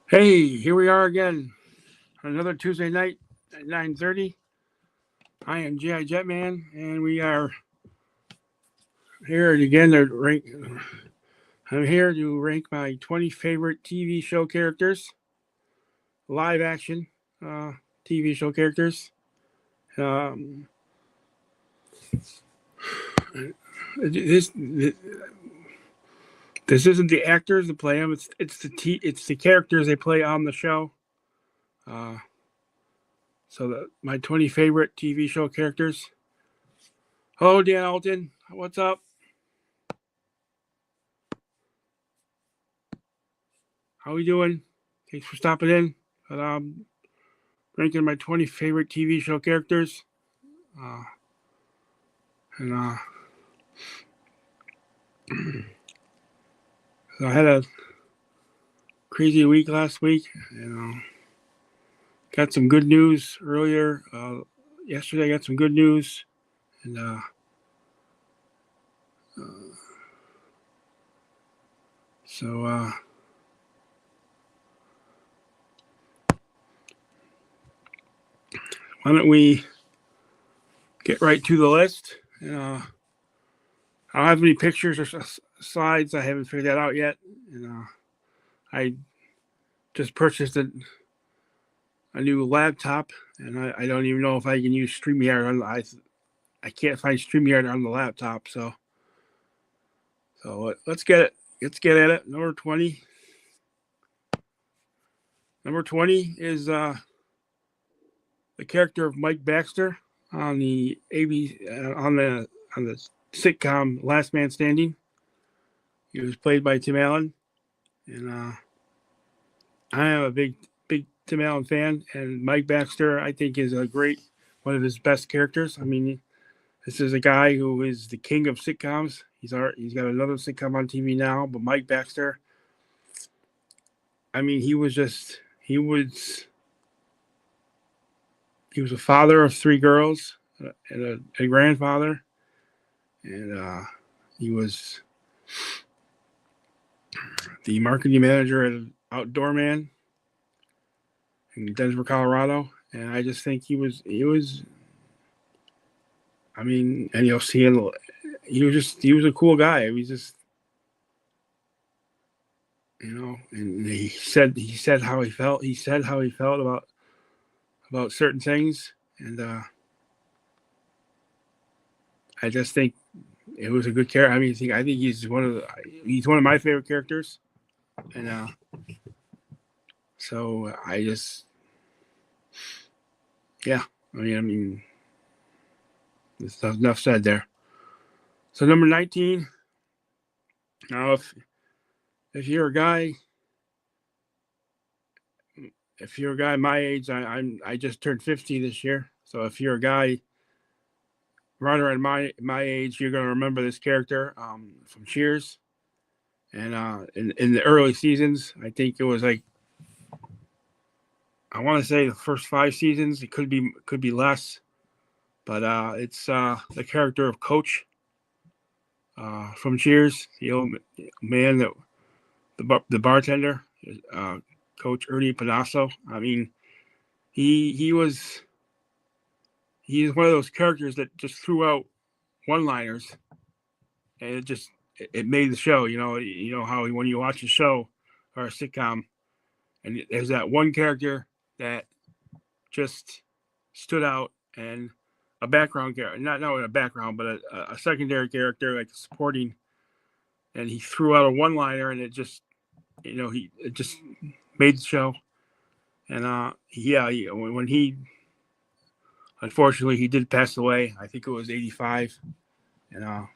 Hey, here we are again. Another Tuesday night at 9:30. I am G.I. Jetman, and we are here again to rank. I'm here to rank my 20 favorite TV show characters, live action uh, TV show characters. Um, this isn't the actors that play them. It's the characters they play on the show. Uh, my 20 favorite TV show characters. Hello, Dan Alton. What's up? How we doing? Thanks for stopping in. But ranking my 20 favorite TV show characters. Uh, and so I had a crazy week last week. Got some good news earlier. Yesterday I got some good news, and so why don't we get right to the list? I don't have any pictures or slides. I haven't figured that out yet. I just purchased a new laptop, and I don't even know if I can use StreamYard. I can't find StreamYard on the laptop, so let's get it. Let's get at it. Number 20. Number 20 is the character of Mike Baxter on the on the sitcom Last Man Standing. He was played by Tim Allen, and I am a big Tim Allen fan, and Mike Baxter I think is one of his best characters. I mean, this is a guy who is the king of sitcoms. He's got another sitcom on TV now, but Mike Baxter, I mean, he was a father of three girls and a grandfather, and he was the marketing manager at Outdoor Man in Denver, Colorado, and I just think he was. I mean, and you'll see him. He was a cool guy. He was just, and he said how he felt. He said how he felt about certain things, and I just think it was a good character. I mean, I think he's one of my favorite characters, and so I just, yeah. I mean, there's enough said there. So number 19. Now, if you're a guy my age, I just turned 50 this year. So if you're a guy right around my age, you're gonna remember this character from Cheers. And in the early seasons, I think it was like, I want to say the first 5 seasons. It could be less, but it's the character of Coach from Cheers, the old man that the bartender, Coach Ernie Panasso. I mean, he's one of those characters that just threw out one-liners, and it made the show. You know how when you watch a show or a sitcom, and there's that one character that just stood out, and a background character, not a background, but a secondary character, like supporting, and he threw out a one-liner, and it just made the show. And when he unfortunately he did pass away. I think it was 85, and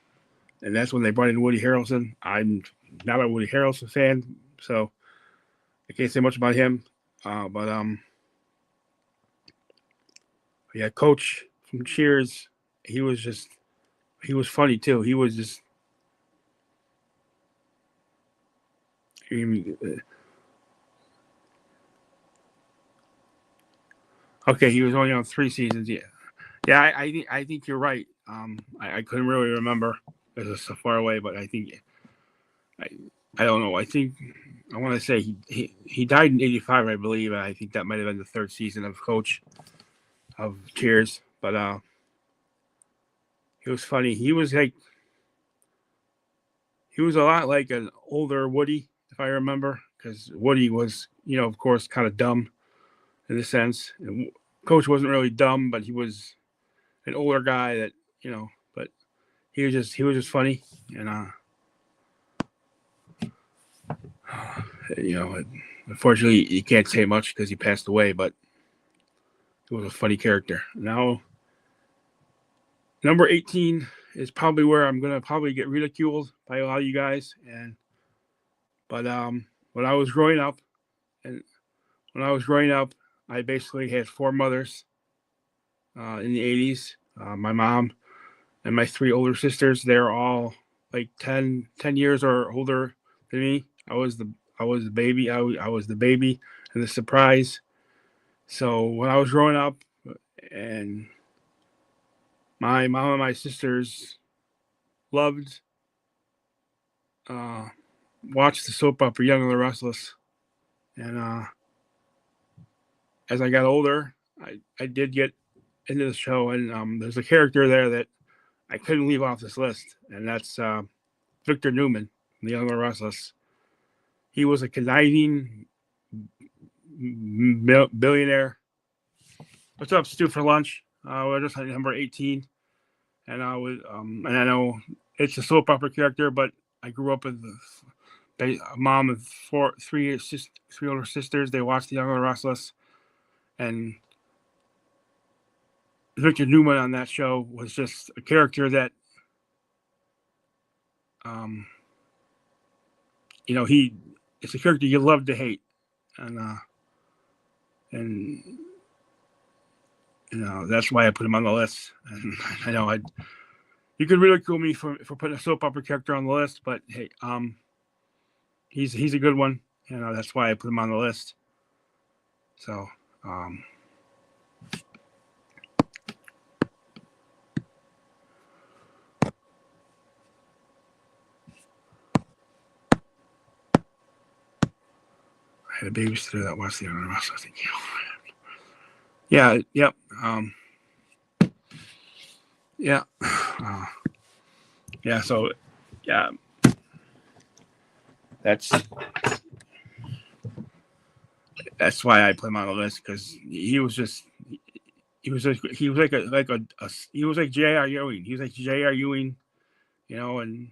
that's when they brought in Woody Harrelson. I'm not a Woody Harrelson fan, so I can't say much about him. But yeah, Coach from Cheers, he was funny too. He was just. Okay, he was only on 3 seasons. Yeah. I think you're right. I couldn't really remember because it's so far away, but I think I don't know. I think I want to say he died in '85, I believe. I think that might have been the third season of Coach of Cheers. But he was funny. He was a lot like an older Woody, if I remember, because Woody was, of course, kind of dumb in a sense. And Coach wasn't really dumb, but he was an older guy that, but he was just funny. And unfortunately you can't say much because he passed away, but he was a funny character. Now, number 18 is probably where I'm gonna probably get ridiculed by a lot of you guys. But when I was growing up, I basically had four mothers in the '80s. My mom and my three older sisters. They're all like 10 years or older than me. I was the baby. I was the baby and the surprise. So when I was growing up, and my mom and my sisters loved watched the soap opera Young and the Restless, and as I got older, I did get into the show, and there's a character there that I couldn't leave off this list, and that's Victor Newman from the Young and the Restless. He was a conniving billionaire. What's up, Stu, for lunch? We're just at number 18, and and I know it's a soap opera character, but I grew up with a mom of three older sisters. They watched the Young and the Restless, and Victor Newman on that show was just a character that, it's a character you love to hate, and that's why I put him on the list. And I know you could ridicule me for putting a soap opera character on the list, but hey, he's a good one, and that's why I put him on the list. So, I had a babysitter that watched the other Russell. I think, yeah, yep, yeah, yeah. So, yeah, that's why I put him on the list, because he was like J.R. Ewing. He was like J.R. Ewing, and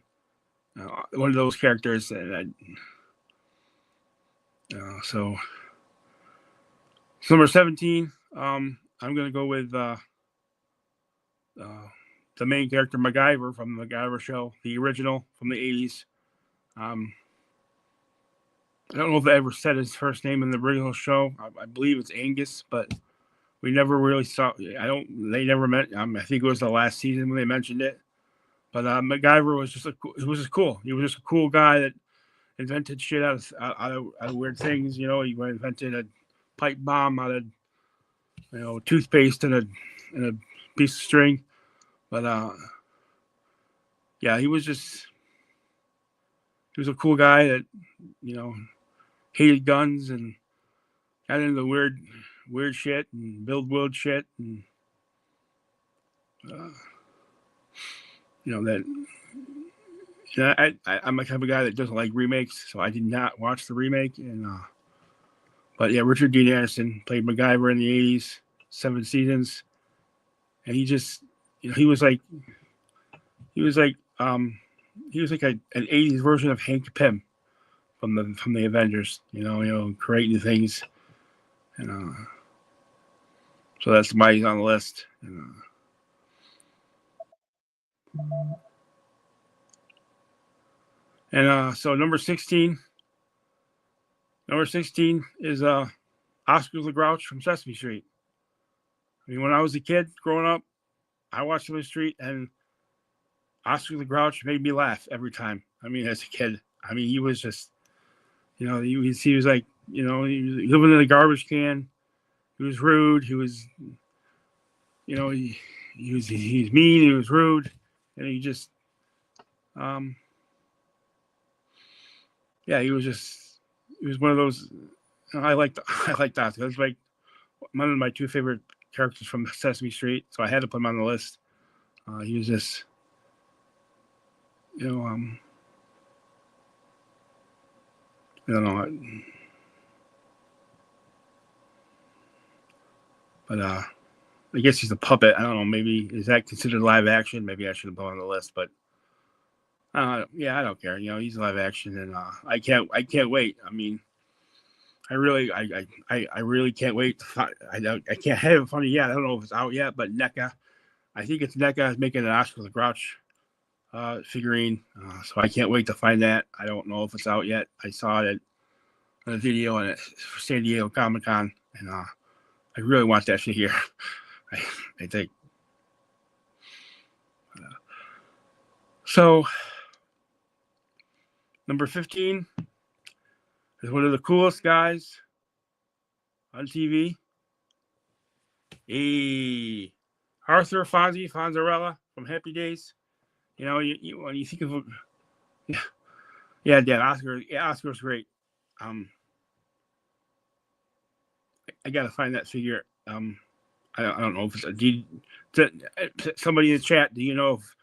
one of those characters. And so number 17, I'm gonna go with the main character MacGyver from the MacGyver show, the original from the '80s. I don't know if they ever said his first name in the original show. I believe it's Angus, but we never really saw. They never met. I think it was the last season when they mentioned it. But MacGyver was just cool. He was just a cool guy that invented shit out of weird things. He invented a pipe bomb out of toothpaste and a piece of string. But yeah, he was a cool guy that hated guns and got into weird shit and build weird shit, and that. I'm the type of guy that doesn't like remakes, so I did not watch the remake. But yeah, Richard Dean Anderson played MacGyver in the '80s, 7 seasons, and he was like an '80s version of Hank Pym from the Avengers. Creating things, and so that's why he's on the list. And so number 16 is Oscar the Grouch from Sesame Street. I mean, when I was a kid growing up, I watched Sesame Street, and Oscar the Grouch made me laugh every time. I mean, as a kid, he was just, he was like, he was living in a garbage can. He was rude. He was, he's mean. He was rude, and he just, yeah, he was just he was one of those. I liked Oscar. That's like one of my two favorite characters from Sesame Street, so I had to put him on the list. He was just, you know, I don't know, but I guess he's a puppet. I don't know. Maybe is that considered live action? Maybe I should have put him on the list, but yeah, I don't care. You know, he's live action, and I can't wait. I mean, I really can't wait. I can't have it funny yet. I don't know if it's out yet, but NECA, I think it's NECA is making an Oscar the Grouch figurine, so I can't wait to find that. I don't know if it's out yet. I saw it on a video at San Diego Comic-Con, and I really want that figure. I think. So, number 15 is one of the coolest guys on TV. Arthur Fonzarella from Happy Days. You know, when you think of, yeah, Dan, Oscar's great. I gotta find that figure. I don't know if it's somebody in the chat. Do you know if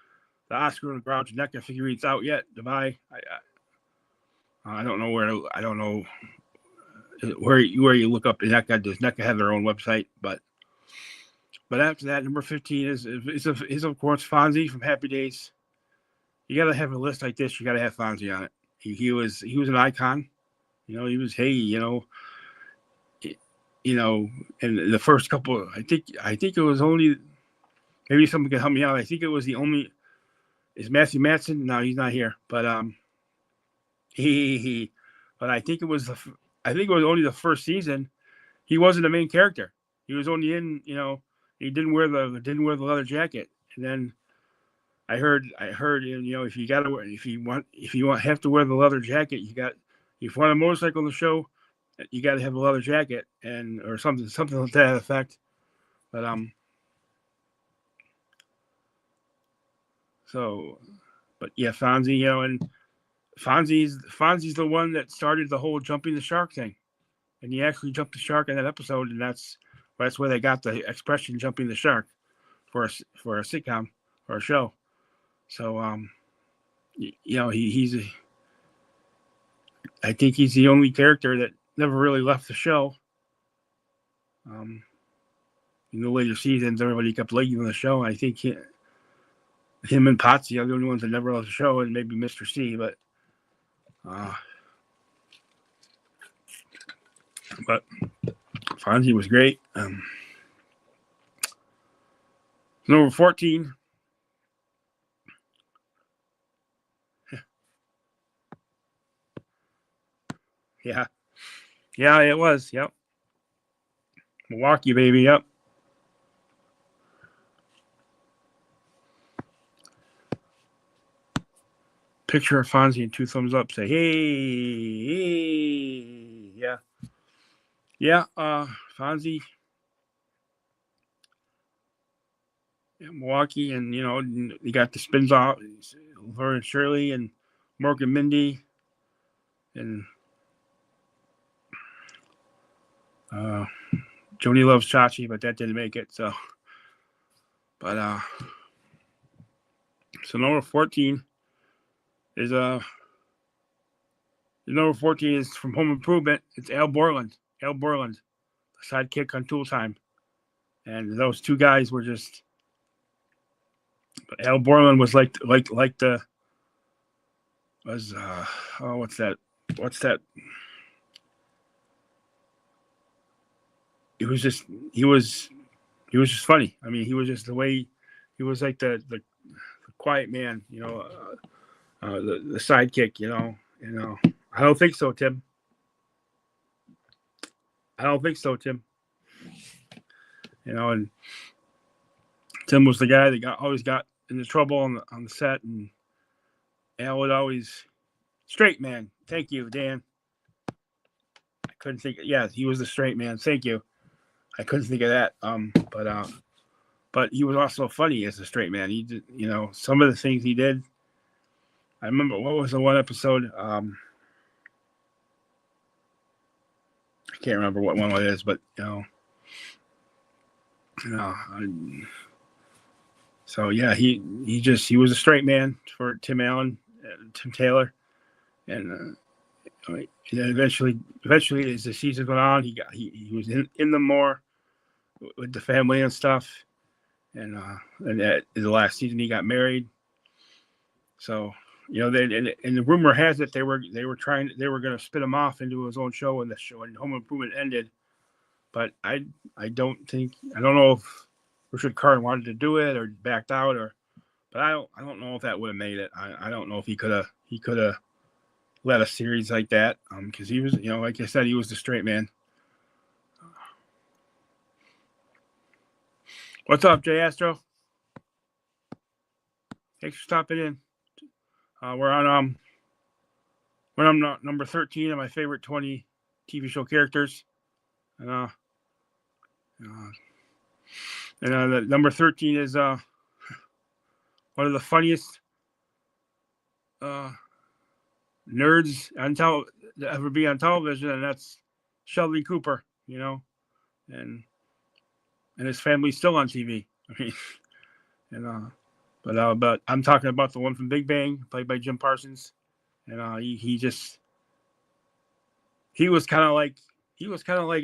the Oscar the Grouch NECA figure's out yet to buy? I don't know where. I don't know where you look up NECA. Does NECA have their own website? But after that, number 15 is of course Fonzie from Happy Days. You got to have a list like this. You got to have Fonzie on it. He was an icon. You know, he was, hey, you know, and the first couple, I think it was only, maybe someone can help me out. I think it was the only, is Matthew Matson? No, he's not here. But but I think it was only the first season. He wasn't the main character. He was only in, you know, he didn't wear the leather jacket. And then I heard, you know, if you have to wear the leather jacket, if you want a motorcycle on the show, you got to have a leather jacket or something to that effect. But yeah, Fonzie, you know, and Fonzie's the one that started the whole jumping the shark thing, and he actually jumped the shark in that episode, and that's where they got the expression "jumping the shark" for a sitcom or a show. So you know, I think he's the only character that never really left the show. In the later seasons, everybody kept leaving the show. I think him and Potsy are the only ones that never left the show, and maybe Mr. C. But Fonzie was great. Number 14. Yeah, it was. Yep. Milwaukee, baby. Yep. Picture of Fonzie and 2 thumbs up. Say, hey. Yeah. Fonzie. Yeah, Milwaukee, and you know, you got the spins off, Laverne and Shirley, and Mork and Mindy, and Joni Loves Chachi, but that didn't make it. So, but so number 14 is number 14 is from Home Improvement. It's Al Borland, the sidekick on Tool Time, and those two guys were just. But Al Borland was like the was what's that? He was just funny. I mean, he was just the way he was like the quiet man, you know, the sidekick, you know. I don't think so, Tim. You know, and Tim was the guy that always got into trouble on the set, and Al would always straight man. Thank you, Dan. I couldn't think. Yeah, he was the straight man. Thank you. I couldn't think of that. But he was also funny as a straight man. He did, you know, some of the things he did. I remember what was the one episode. can't remember what one it is, but so yeah, he was a straight man for Tim Allen, Tim Taylor, and eventually as the season went on, he was in them more with the family and stuff, and in the last season he got married. So and the rumor has it they were going to spin him off into his own show, and Home Improvement ended. But I don't know if Richard Karn wanted to do it or backed out, but I don't know if that would have made it. I don't know if he could have led a series like that, because he was, like I said, he was the straight man. What's up, Jay Astro? Thanks for stopping in. We're on number 13 of my favorite 20 TV show characters, and the number 13 is one of the funniest nerds to ever be on television, and that's Sheldon Cooper. And his family's still on TV. I mean, and but I'm talking about the one from Big Bang, played by Jim Parsons, and he was kind of like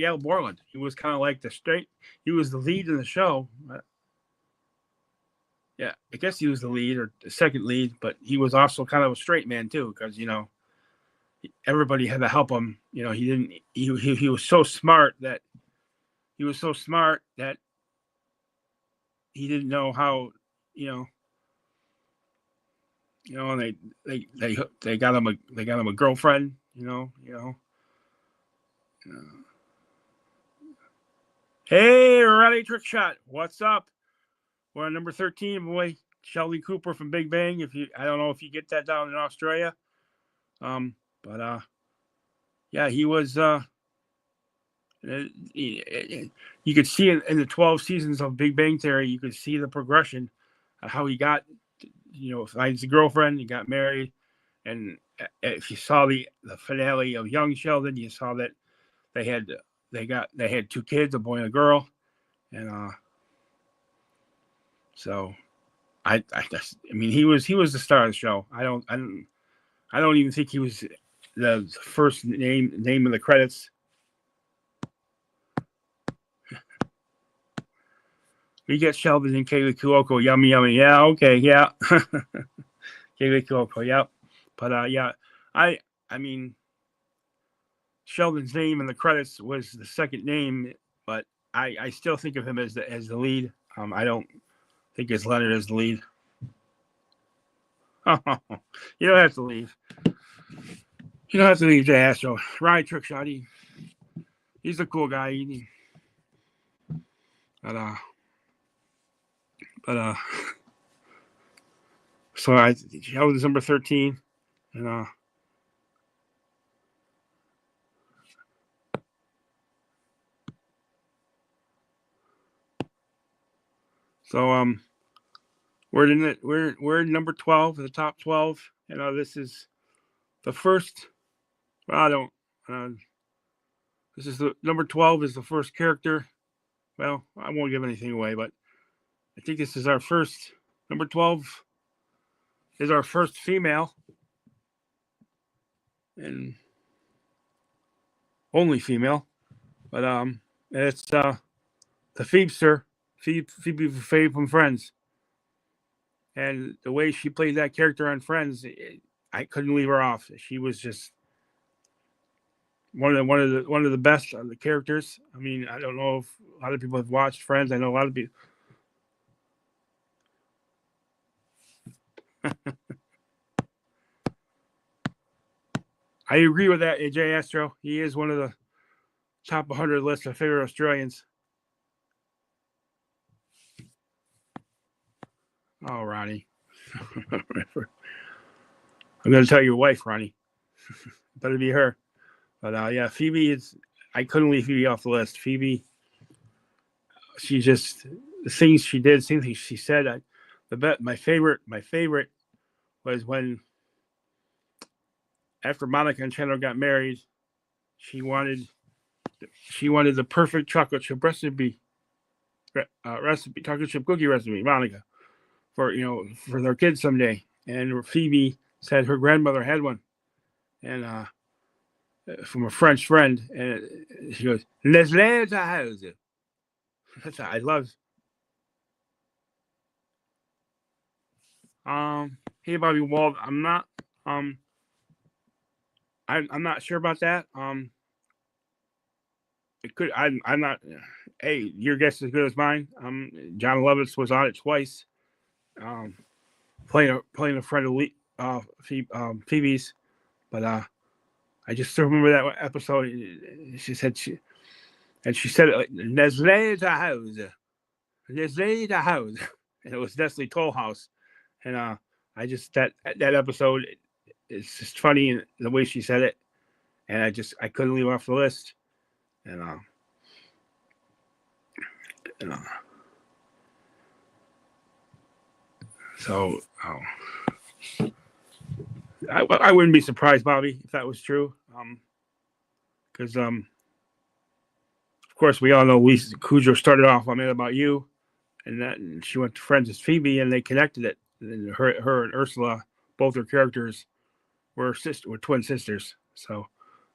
Al Borland. He was kind of like he was the lead in the show. Yeah, I guess he was the lead or the second lead, but he was also kind of a straight man too, because everybody had to help him. He was so smart that he didn't know how, and they got him a girlfriend, Hey, Ronnie Trick Shot, what's up? We're on number 13, boy. Sheldon Cooper from Big Bang. I don't know if you get that down in Australia, but yeah, he was. You could see in the 12 seasons of Big Bang Theory, you could see the progression of how he got, finds a girlfriend, he got married, and if you saw the finale of Young Sheldon, you saw that they had two kids, a boy and a girl, and so I mean he was the star of the show. I don't even think he was the first name in the credits. We get Sheldon and Kaylee Cuoco. Yummy, yummy. Yeah, okay, yeah. Kaylee Cuoco, yeah. But yeah, I mean, Sheldon's name in the credits was the second name, but I still think of him as the lead. I don't think it's Leonard as the lead. You don't have to leave. You don't have to leave, Jay Astro. Ryan Trickshot, he's a cool guy. But so I was number 13, and so we're in number 12, the top 12, and this is the first. Well, I don't. This is the number 12 is the first character. Well, I won't give anything away, but I think this is our first. Number 12 is our first female, and only female. But it's the Phoebester, Phoebe from Friends, and the way she played that character on Friends, I couldn't leave her off. She was just one of the best of the characters. I mean, I don't know if a lot of people have watched Friends. I know a lot of people. I agree with that, AJ Astro. He is one of the top 100 list of favorite Australians. Oh, Ronnie. I'm going to tell your wife, Ronnie. Better be her. But yeah, Phoebe is. I couldn't leave Phoebe off the list. Phoebe, she just the things she did, things she said. My favorite was when after Monica and Chandler got married, she wanted she wanted the perfect chocolate chip recipe, chocolate chip cookie recipe, Monica, for their kids someday. And Phoebe said her grandmother had one, and from a French friend, and she goes, "Les lettres à house." That's what I love. Hey, Bobby Wald, um, I'm not sure about that. It could. I'm not. Hey, your guess is as good as mine. John Lovitz was on it twice. Um, playing a friend of Phoebe's, but I just still remember that episode. She said she said it like Nestle to house, Nestle to house, and it was Nestle Toll House, and I just that episode, it's just funny in the way she said it, and I couldn't leave it off the list, and uh so I wouldn't be surprised, Bobby, if that was true, because of course we all know Lisa Kudrow started off on Mad About You, and she went to Friends with Phoebe, and they connected it. And her and Ursula, both her characters were twin sisters. So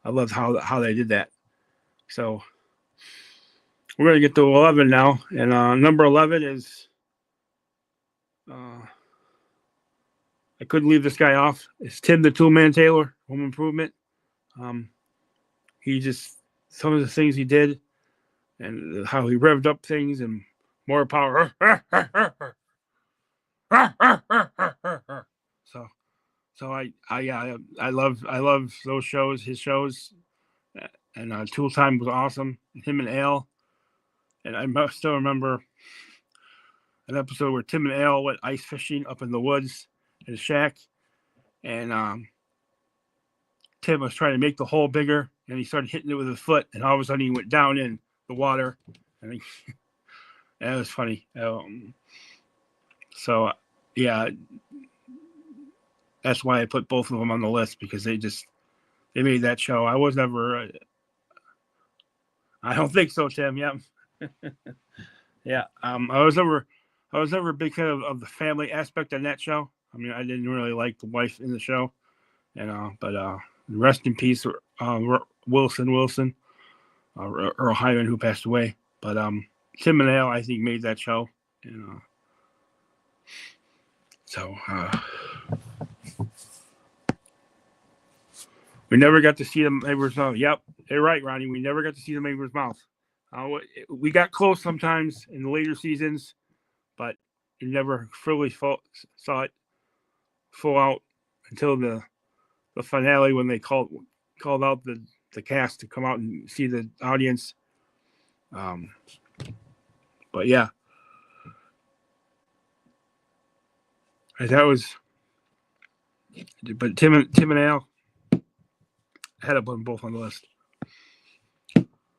I loved how they did that. So we're gonna get to 11 now, and number 11 is I couldn't leave this guy off. It's Tim the Toolman Taylor, Home Improvement. Um, he just some of the things he did, and how he revved up things and more power. So I love those shows, his shows, and Tool Time was awesome. Him and Al, and I still remember an episode where Tim and Al went ice fishing up in the woods in a shack, and Tim was trying to make the hole bigger, and he started hitting it with his foot, and all of a sudden he went down in the water, and that was funny. So yeah, that's why I put both of them on the list, because they made that show. I was never. I don't think so, Tim. Yeah, yeah. I was never a big fan of the family aspect on that show. I mean, I didn't really like the wife in the show, but rest in peace, Wilson, Earl Hyman, who passed away. But Tim and Al, I think, made that show, and so we never got to see the neighbor's mouth. Yep, you're right, Ronnie. We never got to see the neighbor's mouth. We got close sometimes in the later seasons, but you never fully saw it full out until the finale, when they called out the cast to come out and see the audience. But yeah, that was. But Tim and Al had to put them both on the list.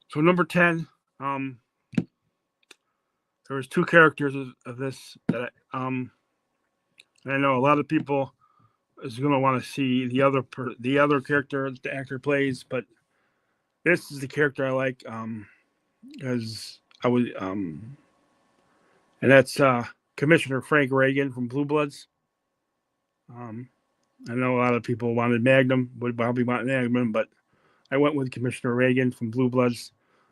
So number 10, there was two characters of this that and I know a lot of people is going to want to see the other character the actor plays, but this is the character I like, because I was and that's Commissioner Frank Reagan from Blue Bloods. I know a lot of people wanted Magnum, would probably want Magnum, but I went with Commissioner Reagan from Blue Bloods.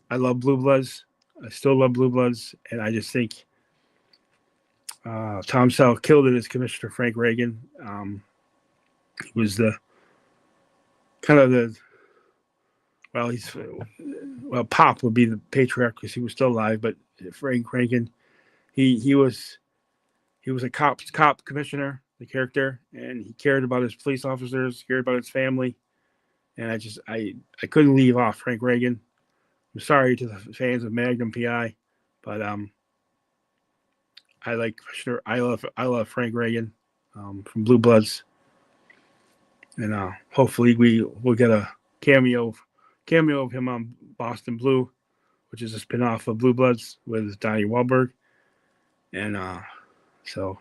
I love Blue Bloods. I still love Blue Bloods, and I just think Tom Selleck killed it as Commissioner Frank Reagan. He was the kind of the Pop would be the patriarch because he was still alive, but Frank Reagan, he was a cop commissioner, the character, and he cared about his police officers, cared about his family, and I couldn't leave off Frank Reagan. I'm sorry to the fans of Magnum PI, but I like Commissioner. I love Frank Reagan from Blue Bloods, and hopefully we'll get a cameo of him on Boston Blue, which is a spinoff of Blue Bloods with Donnie Wahlberg, and so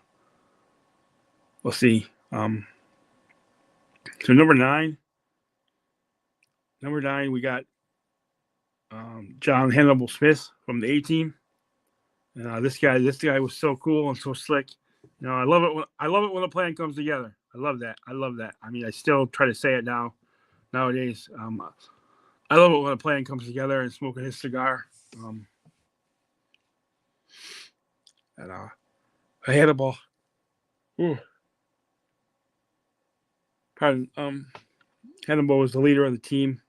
we'll see. So number nine, we got John Hannibal Smith from the A-Team. And this guy was so cool and so slick. I love it. I love it when a plan comes together. I love that. I mean, I still try to say it nowadays. I love it when a plan comes together and smoking his cigar. Hannibal. Ooh. Pardon. Hannibal was the leader of the team,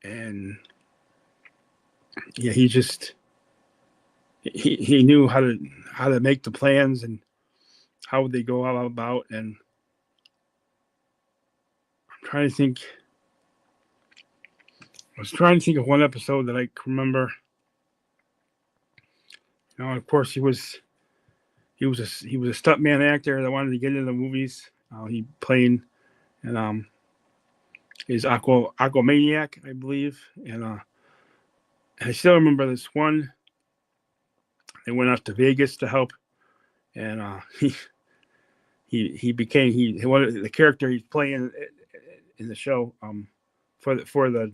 and yeah, he knew how to make the plans and how would they go all about. And I was trying to think of one episode that I can remember. Of course, he was a stuntman actor that wanted to get into the movies. He played and is Aquamaniac, I believe, and I still remember this one. They went out to Vegas to help, and he became one the character he's playing in the show for the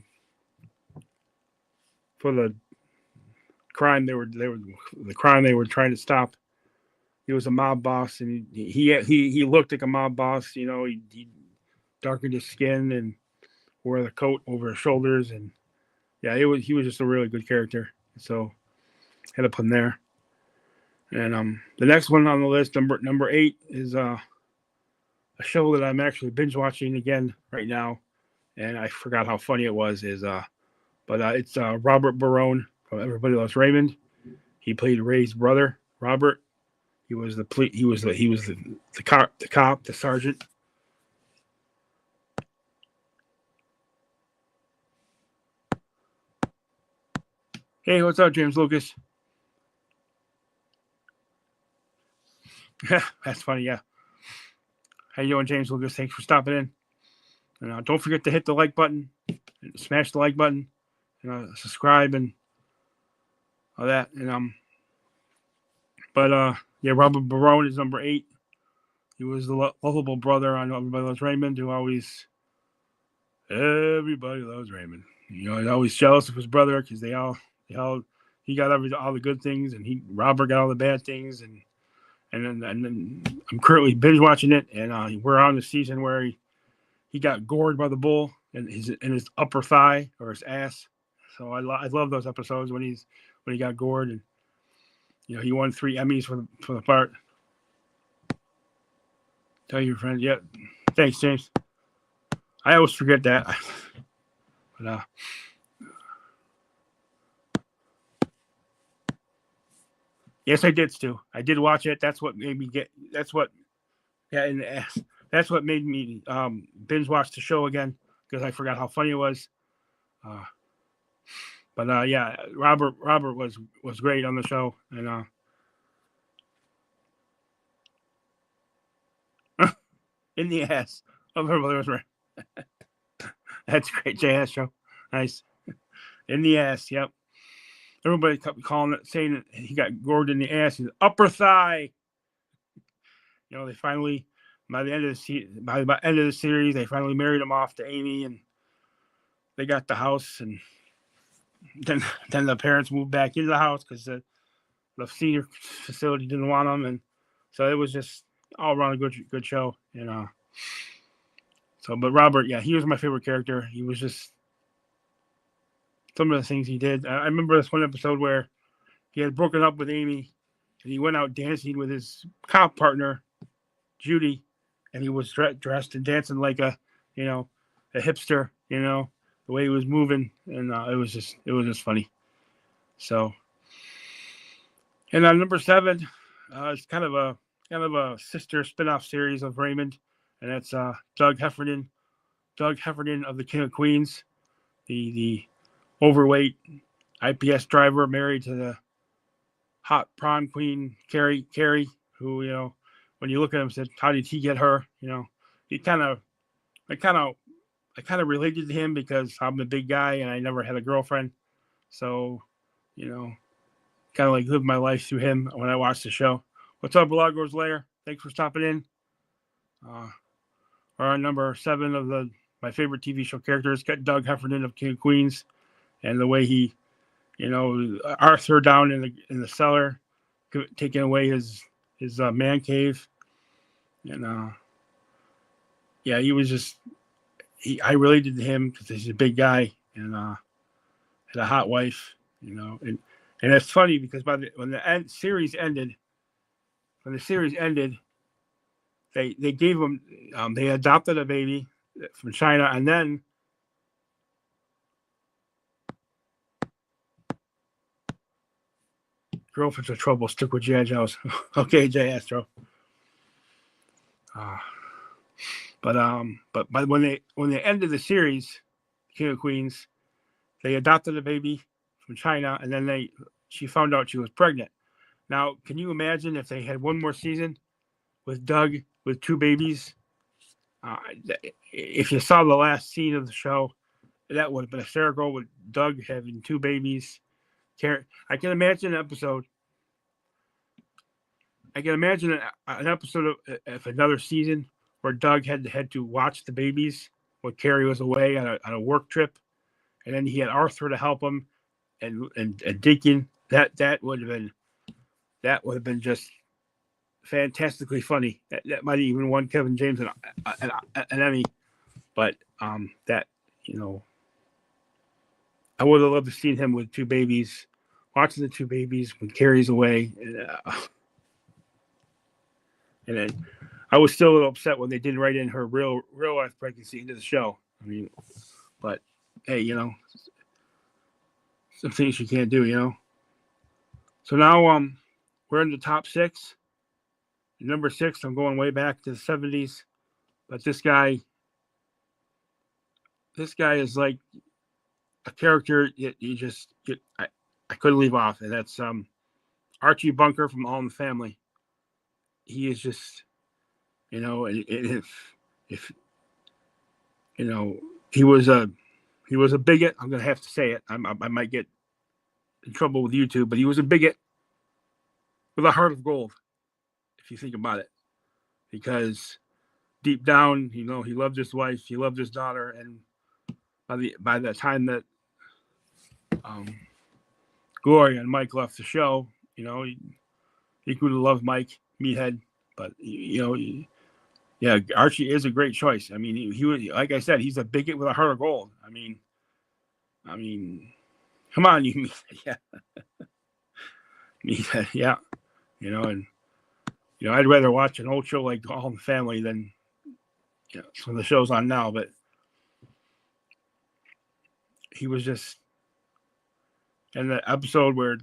crime they were trying to stop. He was a mob boss, and he looked like a mob boss. He darkened his skin and wore the coat over his shoulders, and yeah, he was just a really good character. So had to put him there. And the next one on the list, number 8, is a show that I'm actually binge watching again right now, and I forgot how funny it was. But it's Robert Barone from Everybody Loves Raymond. He played Ray's brother, Robert. He was the cop, the sergeant. Hey, what's up, James Lucas? Yeah, that's funny. Yeah. How you doing, James Lucas? Thanks for stopping in. And don't forget to hit the like button, and smash the like button, and subscribe and all that. And yeah, Robert Barone is number 8. He was the lovable brother on Everybody Loves Raymond, everybody loves Raymond. He's always jealous of his brother because he got all the good things, and Robert got all the bad things, and then I'm currently binge watching it, and we're on the season where he got gored by the bull in his upper thigh or his ass. So I love those episodes when he got gored, and he won 3 Emmys for the part. Tell your friend, yeah. Thanks, James. I always forget that. But yes, I did, Stu. I did watch it. That's what made me in the ass. That's what made me binge watch the show again, because I forgot how funny it was. But yeah, Robert was great on the show, and in the ass of her mother was right. That's great, JS show. Nice. In the ass, yep. Everybody kept saying that he got gored in the ass, his upper thigh. They finally, by the end of the series, they finally married him off to Amy, and they got the house, and then the parents moved back into the house because the senior facility didn't want them, and so it was just all around a good show. But Robert, yeah, he was my favorite character. He was just some of the things he did. I remember this one episode where he had broken up with Amy, and he went out dancing with his cop partner, Judy, and he was dressed and dancing like a hipster, the way he was moving, and it was just funny. So, and on number 7, it's kind of a sister spinoff series of Raymond, and that's Doug Heffernan of the King of Queens, the overweight IPS driver married to the hot prom queen Carrie, who when you look at him, said, how did he get her? I kind of related to him because I'm a big guy and I never had a girlfriend, so kind of like lived my life through him when I watched the show. What's up, Milagros Lair? Thanks for stopping in. We're on number 7 of the my favorite TV show characters. Got Doug Heffernan of King of Queens, and the way he, Arthur down in the cellar, taking away his man cave, and yeah, he was just I related to him because he's a big guy and had a hot wife, and it's funny because when the series ended, they gave him they adopted a baby from China, and then girlfriends of trouble stick with Jan Jones. Okay, Jay Astro. But when they ended the series, King of Queens, they adopted a baby from China, and then she found out she was pregnant. Now, can you imagine if they had one more season with Doug with 2 babies? If you saw the last scene of the show, that would have been hysterical with Doug having 2 babies. I can imagine an episode. I can imagine an episode of another season where Doug had to watch the babies when Carrie was away on a work trip, and then he had Arthur to help him, and Deacon. That would have been just fantastically funny. That might have even won Kevin James an Emmy, but that I would have loved to see him with 2 babies, watching the 2 babies when Carrie's away, and then I was still a little upset when they didn't write in her real life pregnancy into the show. I mean, but hey, some things you can't do, So now we're in the top 6. Number 6, I'm going way back to the 70s, but this guy is like a character I couldn't leave off, and that's Archie Bunker from All in the Family. He is just, if he was a bigot. I'm gonna have to say it. I might get in trouble with YouTube, but he was a bigot with a heart of gold, if you think about it, because deep down, he loved his wife, he loved his daughter, and by the time that Gloria and Mike left the show, he could have loved Mike Meathead, but yeah, Archie is a great choice. I mean, he was, like I said, he's a bigot with a heart of gold. I mean, come on, you Meathead, yeah, yeah, and I'd rather watch an old show like All in the Family than some of the shows on now, but he was just, and the episode where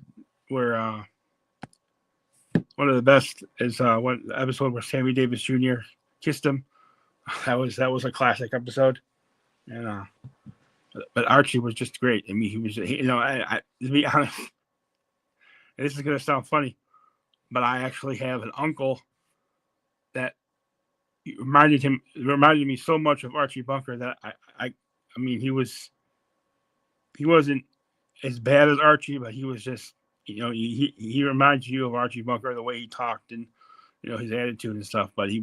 one of the best is the episode where Sammy Davis Jr. kissed him. That was a classic episode, and but Archie was just great. I mean, he was, I to be honest, this is gonna sound funny, but I actually have an uncle that reminded me so much of Archie Bunker that I mean, he wasn't as bad as Archie, but he was just, he reminds you of Archie Bunker, the way he talked and his attitude and stuff. But he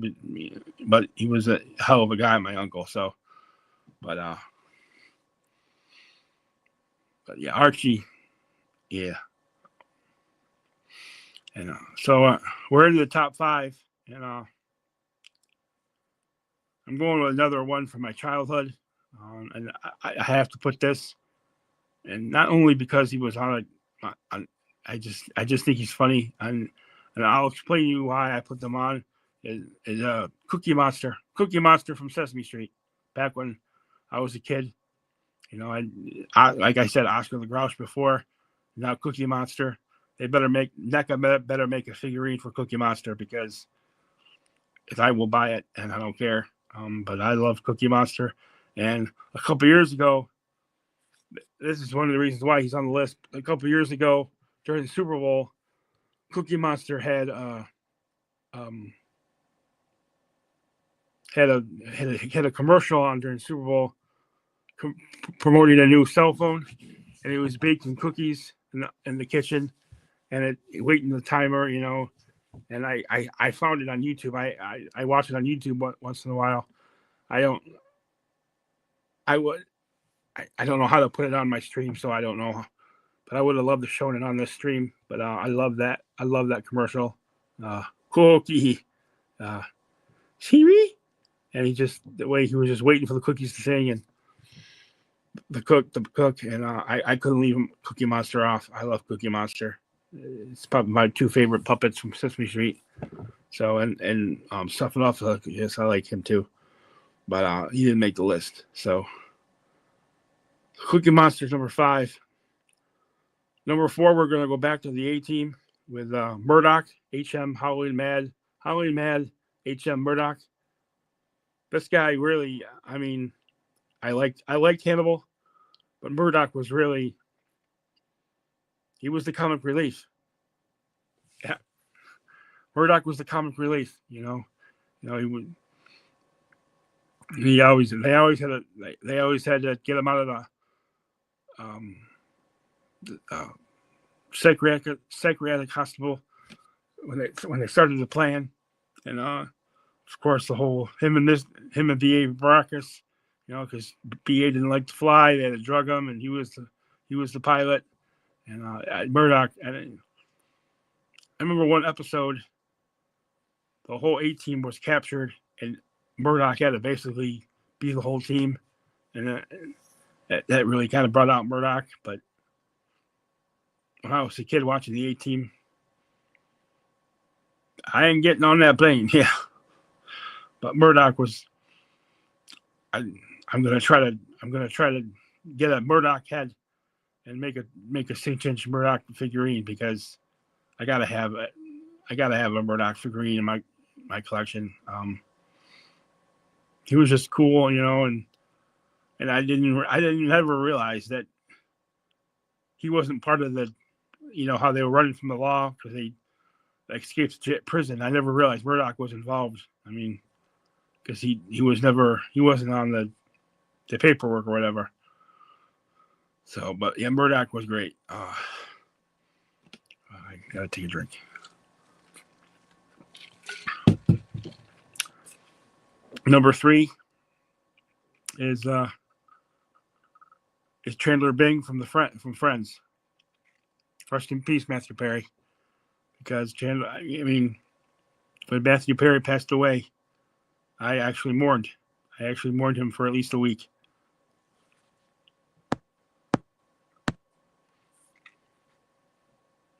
was a hell of a guy, my uncle. So, but yeah, Archie, yeah. And so we're into the top 5, and I'm going with another one from my childhood, and I have to put this, and not only because he was on I just think he's funny, and I'll explain to you why I put them on. Is Cookie Monster from Sesame Street. Back when I was a kid, I like I said, Oscar the Grouch before. Now Cookie Monster. They better make a figurine for Cookie Monster, because if I will buy it, and I don't care. But I love Cookie Monster, and a couple years ago, this is one of the reasons why he's on the list. A couple years ago, during the Super Bowl, Cookie Monster had a commercial on during Super Bowl promoting a new cell phone, and it was baking cookies in the kitchen, and waiting the timer, and I found it on YouTube. I watch it on YouTube once in a while. I don't I would. I don't know how to put it on my stream, so I don't know. But I would have loved to shown it on this stream. But I love that. I love that commercial. Cookie, Siri, and he just the way he was just waiting for the cookies to sing, and the cook, and I couldn't leave Cookie Monster off. I love Cookie Monster. It's probably my two favorite puppets from Sesame Street. So and Stuffing Off the Hook, yes, I like him too. But he didn't make the list. So Cookie Monster's number 5. Number 4, we're gonna go back to the A Team with Murdoch, HM Howling Mad, HM Murdoch. This guy really, I mean, I liked Hannibal, but Murdoch was really, he was the comic relief. Yeah, Murdoch was the comic relief. He would. They always had to get him out of the psychiatric hospital when they started the plan, and of course the whole him and B.A. Baracus, because B.A. didn't like to fly, they had to drug him, and he was the pilot, and Murdoch. And I remember one episode, the whole A Team was captured, and Murdoch had to basically be the whole team, and that really kind of brought out Murdoch. But when I was a kid watching the A Team, I ain't getting on that plane. Yeah, but Murdoch was. I'm gonna try to get a Murdoch head and make a 6-inch Murdoch figurine, because I gotta have a Murdoch figurine in my collection. He was just cool, and I didn't ever realize that he wasn't part of the, how they were running from the law because they escaped prison. I never realized Murdoch was involved. I mean, because he wasn't on the paperwork or whatever. So, but yeah, Murdoch was great. I gotta take a drink. Number 3 is Chandler Bing from Friends. Rest in peace, Matthew Perry. Because Chandler, I mean, when Matthew Perry passed away, I actually mourned. Him for at least a week.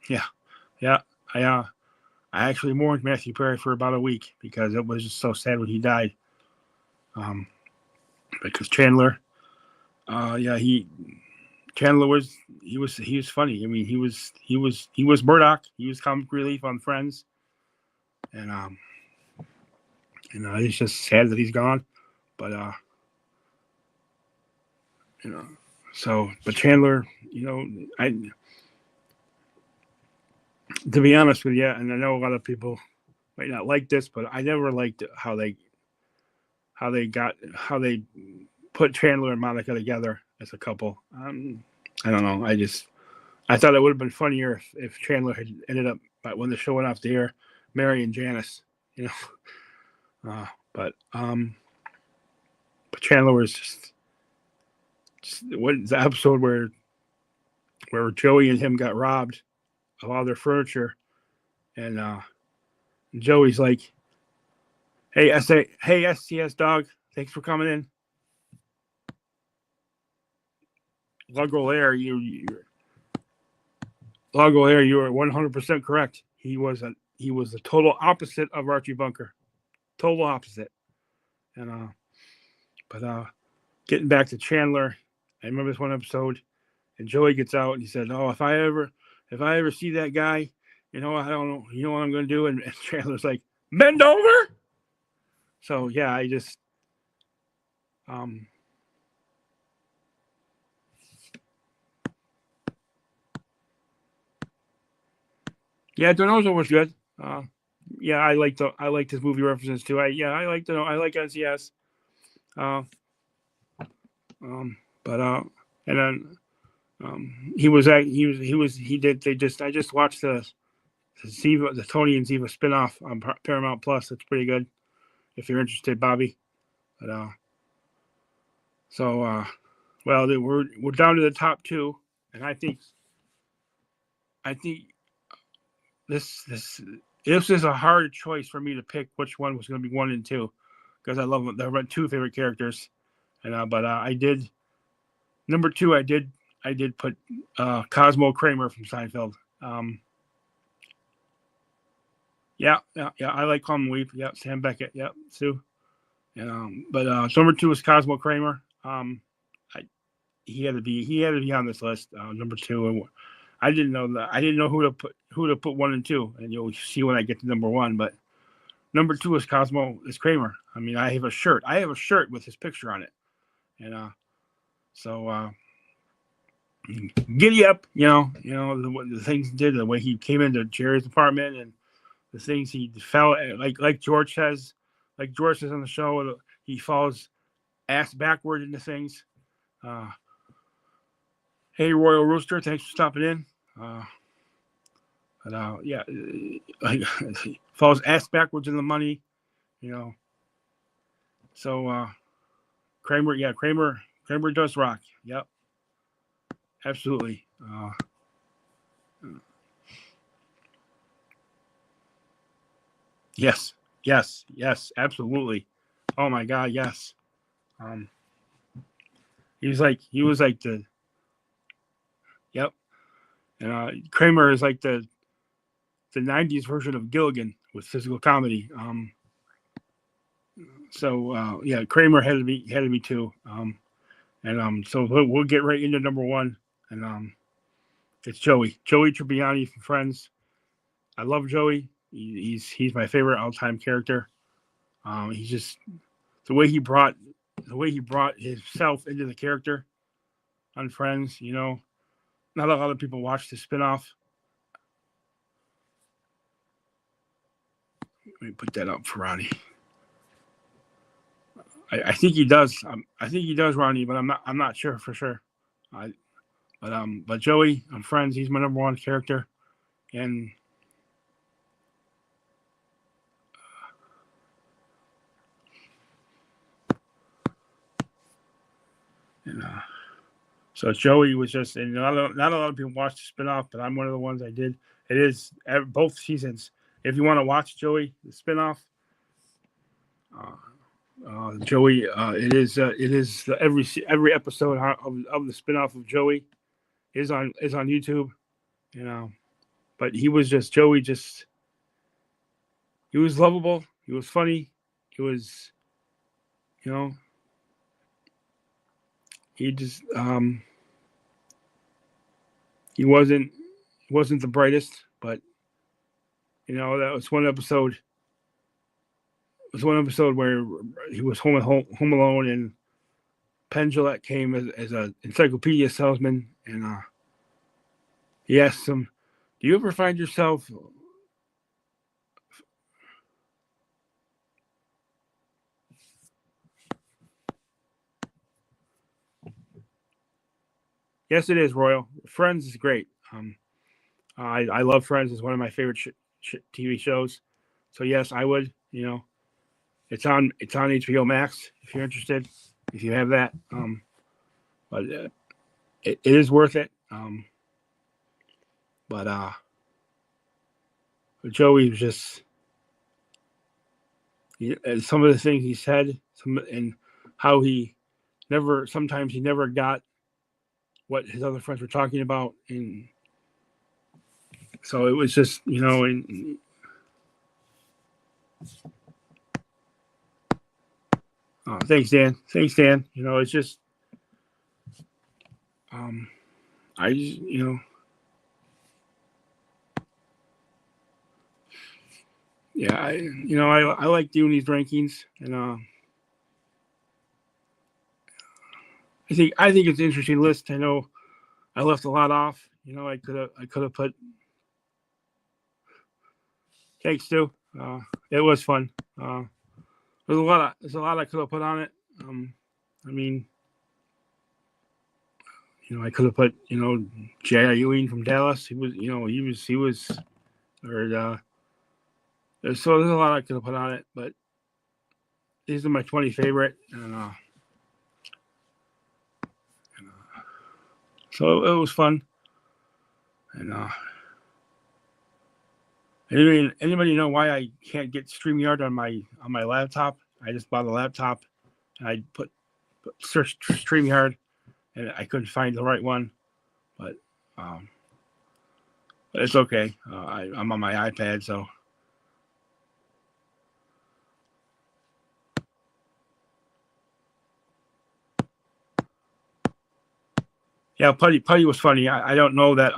Yeah. I actually mourned Matthew Perry for about a week because it was just so sad when he died. Because Chandler, Chandler was funny. I mean, he was Murdoch. He was comic relief on Friends, and it's just sad that he's gone. But but Chandler, to be honest with you, and I know a lot of people might not like this, but I never liked how they put Chandler and Monica together as a couple. I don't know. I thought it would have been funnier if Chandler had ended up, when the show went off the air, marrying Janice, but Chandler was just what the episode where Joey and him got robbed of all their furniture, and Joey's like, hey STS dog, thanks for coming in. Lugolaire, you are 100% correct. He was the total opposite of Archie Bunker. Total opposite. And but getting back to Chandler, I remember this one episode, and Joey gets out and he said, "Oh, if I ever see that guy, I don't know, you know what I'm going to do?" And Chandler's like, "Bend over." So yeah, I just yeah, Donoso was good. Yeah, I liked his movie references too. I like SES. But and then I just watched the Tony and Ziva spinoff on Paramount Plus. It's pretty good if you're interested, Bobby. But So, well, we're down to the top two, and I think this is a hard choice for me to pick which one was going to be 1 and 2, because I love them. They're 2 favorite characters, and but I did number 2. I did put Cosmo Kramer from Seinfeld. Yeah. I like Common Weep. Yeah, Sam Beckett. Yeah, Sue. And but number 2 is Cosmo Kramer. He had to be on this list. Number 2. I didn't know that. I didn't know who to put 1 and 2, and you'll see when I get to number 1. But number 2 is Kramer. I mean, I have a shirt. With his picture on it, and so giddy up. The things he did, the way he came into Jerry's apartment, and the things he fell like George says, on the show. He falls ass backward into things. Hey, Royal Rooster, thanks for stopping in. He falls ass backwards in the money, So Kramer does rock. Yep, absolutely. Yes, absolutely. Oh my God, yes. He was like the. Yep, and Kramer is like the 90s version of Gilligan with physical comedy. Kramer had to be 2. So we'll get right into number 1, and it's Joey Tribbiani from Friends. I love Joey. He's my favorite all-time character. He's just the way he brought himself into the character on Friends. Not a lot of people watch the spinoff. Let me put that up for Ronnie. I think he does. I think he does, Ronnie, but I'm not sure for sure. But Joey on Friends, he's my number 1 character, and so Joey was just, and not a lot of people watched the spinoff, but I'm one of the ones I did. It is both seasons. If you want to watch Joey the spinoff, Joey, it is every episode of the spinoff of Joey is on YouTube, But he was just Joey. He was lovable. He was funny. He was, he just he wasn't the brightest, but that was one episode. It was one episode where he was home alone, and Penn Jillette came as an encyclopedia salesman, and he asked him, "Do you ever find yourself?" Yes, it is, Royal. Friends is great. I love Friends. It's one of my favorite TV shows. So yes, I would. It's on HBO Max if you're interested. If you have that, but it is worth it. But Joey was just some of the things he said, and how sometimes he never got what his other friends were talking about, and so it was just thanks Dan. It's just I just I like doing these rankings, and I think it's an interesting list. I know I left a lot off. I could have put. Thanks, Stu. It was fun. There's a lot I could have put on it. I mean, I could have put J.I. Ewing from Dallas. He was or so there's a lot I could have put on it, but these are my 20 favorite, and So it was fun. And anybody know why I can't get StreamYard on my laptop? I just bought a laptop and I searched StreamYard and I couldn't find the right one, but it's okay. I'm on my iPad, so. Yeah, Putty was funny. I don't know I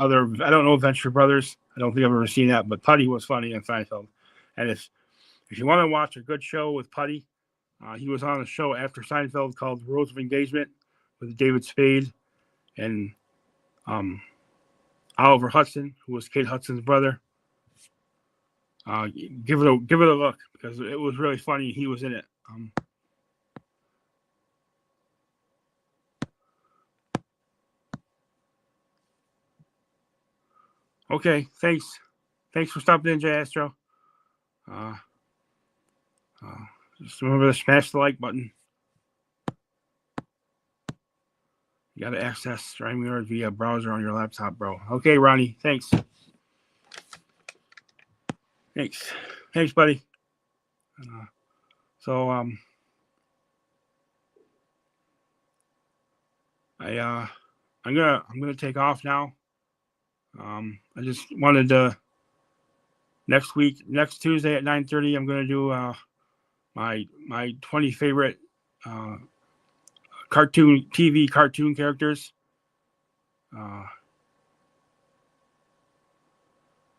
don't know Venture Brothers. I don't think I've ever seen that, but Putty was funny in Seinfeld. And if you want to watch a good show with Putty, he was on a show after Seinfeld called Rules of Engagement with David Spade and Oliver Hudson, who was Kate Hudson's brother. Give it a look because it was really funny. He was in it. Okay, thanks for stopping in, Jay Astro. Just remember to smash the like button. You got to access StreamYard via browser on your laptop, bro. Okay, Ronnie, thanks. Thanks, buddy. So I'm gonna take off now. I just wanted to next Tuesday at 9:30. I'm gonna do my 20 favorite TV cartoon characters.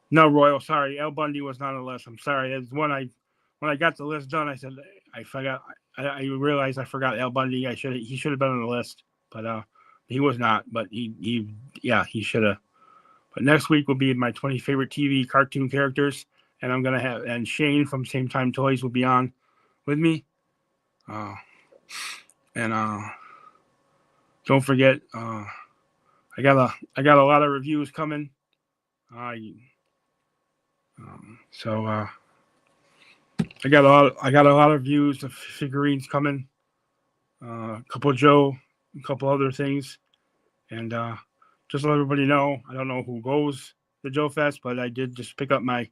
No, Royal. Sorry, Al Bundy was not on the list. I'm sorry. It's when I got the list done, I said I forgot. I realized I forgot Al Bundy. He should have been on the list, but he was not. But he should have. But next week will be my 20 favorite TV cartoon characters, and I'm gonna have Shane from Same Time Toys will be on with me. And don't forget, I got a lot of reviews coming. So I got a lot of reviews of figurines coming. A couple of Joe, a couple other things, and just to let everybody know, I don't know who goes to Joe Fest, but I did just pick up my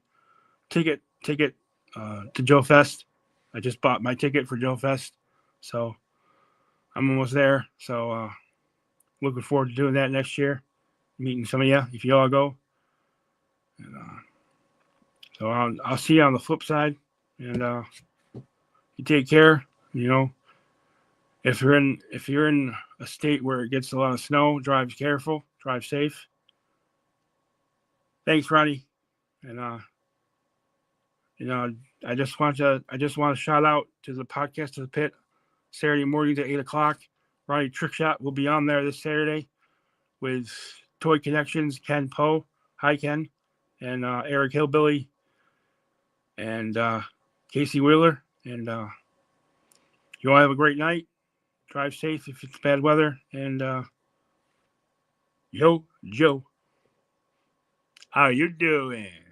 ticket to Joe Fest. I just bought my ticket for Joe Fest, so I'm almost there. So looking forward to doing that next year, meeting some of you if you all go. And, so I'll see you on the flip side, and you take care. You know, if you're in a state where it gets a lot of snow, drive careful, drive safe. Thanks, Ronnie, and I just want to shout out to the podcast of the pit Saturday mornings at 8:00. Ronnie Trickshot will be on there this Saturday with Toy Connections, Ken Poe, hi Ken, and Eric Hillbilly, and Casey Wheeler, and you all have a great night. Drive safe if it's bad weather, and yo Joe, how you doing?